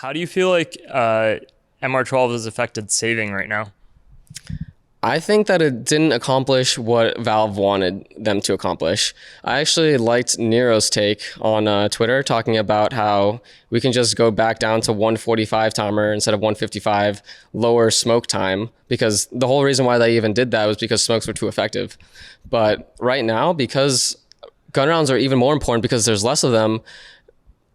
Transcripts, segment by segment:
How do you feel like MR12 has affected saving right now? I think that it didn't accomplish what Valve wanted them to accomplish. I actually liked Nero's take on Twitter talking about how we can just go back down to 145 timer instead of 155, lower smoke time, because the whole reason why they even did that was because smokes were too effective. But right now, because gun rounds are even more important because there's less of them,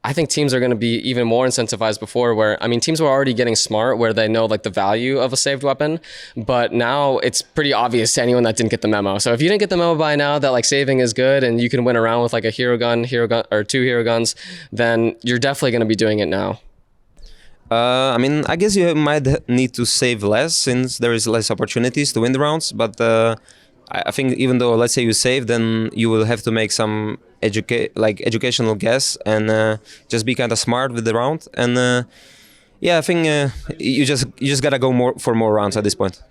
I think teams are going to be even more incentivized before where, I mean, teams were already getting smart where they know like the value of a saved weapon, but now it's pretty obvious to anyone that didn't get the memo. So if you didn't get the memo by now that like saving is good and you can win around with like a hero gun, or 2 hero guns, then you're definitely going to be doing it now. I mean, I guess you might need to save less since there is less opportunities to win the rounds, but I think even though, let's say you save, then you will have to make some educational guess and just be kind of smart with the round. And yeah, I think you just gotta go for more rounds at this point.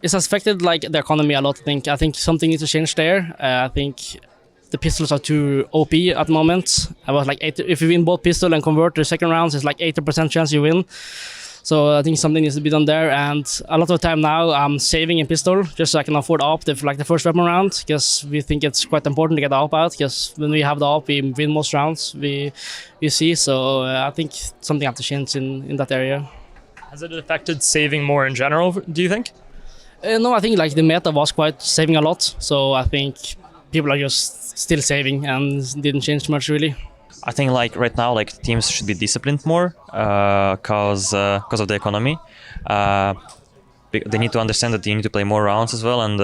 It's affected like the economy a lot. I think something needs to change there. I think the pistols are too OP at the moment. About like if you win both pistol and convert to second rounds, it's like 80% chance you win. So I think something needs to be done there, and a lot of the time now I'm saving in pistol just so I can afford AWP for like the first weapon round, because we think it's quite important to get the AWP out, because when we have the AWP we win most rounds we see. So I think something has to change in that area. Has it affected saving more in general, do you think? No, I think like the meta was quite saving a lot, so I think people are just still saving and didn't change much really. I think like right now, like teams should be disciplined more cause of the economy. They need to understand that you need to play more rounds as well, and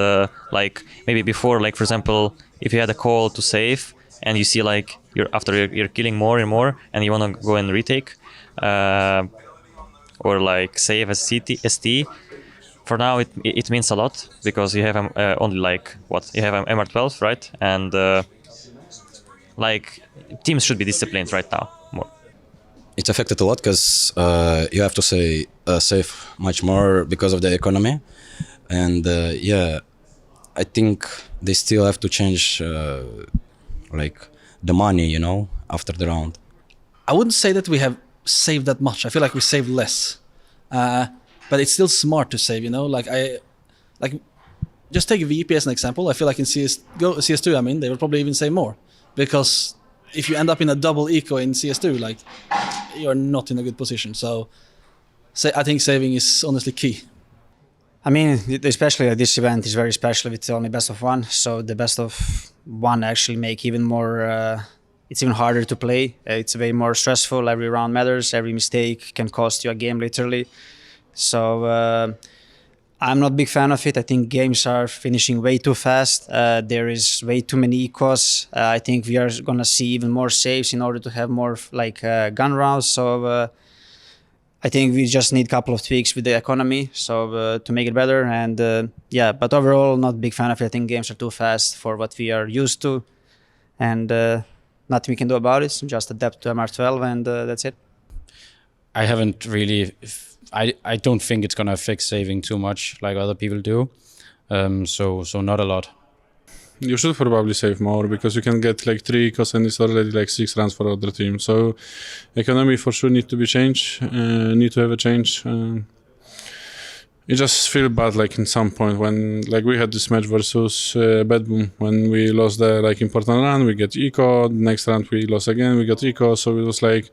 like maybe before, like for example, if you had a call to save and you see like you're killing more and more and you want to go and retake or like save as ST. For now, it means a lot because you have only like you have MR12, right? And like teams should be disciplined right now more. It affected a lot because you have to save much more because of the economy, and yeah, I think they still have to change like the money, you know, after the round. I wouldn't say that we have saved that much. I feel like we saved less, but it's still smart to save, you know. Like just take VP as an example. I feel like in CS2, I mean, they would probably even save more. Because if you end up in a double eco in CS2, like you're not in a good position. So I think saving is honestly key. I mean, especially this event is very special with only best of one. So the best of one actually make even more, it's even harder to play. It's way more stressful. Every round matters. Every mistake can cost you a game literally. So I'm not a big fan of it. I think games are finishing way too fast. There is way too many ecos. I think we are gonna see even more saves in order to have more like gun rounds. So I think we just need a couple of tweaks with the economy, so to make it better. And yeah, but overall, not a big fan of it. I think games are too fast for what we are used to, and nothing we can do about it. So just adapt to MR12, and that's it. I haven't really. I don't think it's gonna affect saving too much like other people do, so not a lot. You should probably save more because you can get like 3 ecos and it's already like 6 runs for other team. So economy for sure need to be changed. Need to have a change. It just feel bad like in some point when like we had this match versus Bad Boom when we lost the like important run, we get eco. Next round we lost again, we got eco. So it was like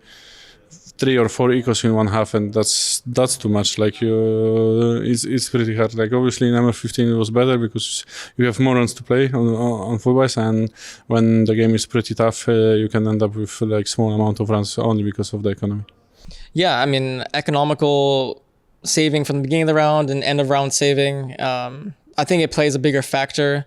3 or 4 ecos in one half, and that's too much. Like it's pretty hard. Like obviously in MR15 it was better because you have more runs to play on full buys, and when the game is pretty tough, you can end up with like small amount of runs only because of the economy. Yeah, I mean economical saving from the beginning of the round and end of round saving. I think it plays a bigger factor.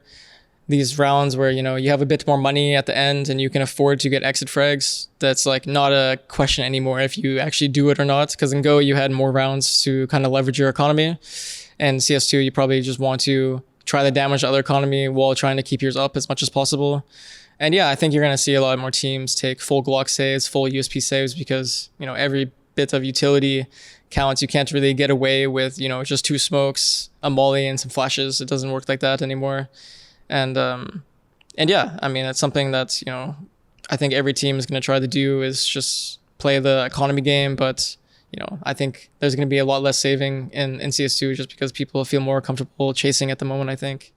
These rounds where, you know, you have a bit more money at the end and you can afford to get exit frags. That's like not a question anymore if you actually do it or not. Because in Go, you had more rounds to kind of leverage your economy. And CS2, you probably just want to try to damage the other economy while trying to keep yours up as much as possible. And yeah, I think you're going to see a lot more teams take full Glock saves, full USP saves, because, you know, every bit of utility counts. You can't really get away with, you know, just 2 smokes, a molly, and some flashes. It doesn't work like that anymore. And yeah, I mean, it's something that, you know, I think every team is going to try to do is just play the economy game, but I think there's going to be a lot less saving in CS2 just because people feel more comfortable chasing at the moment, I think.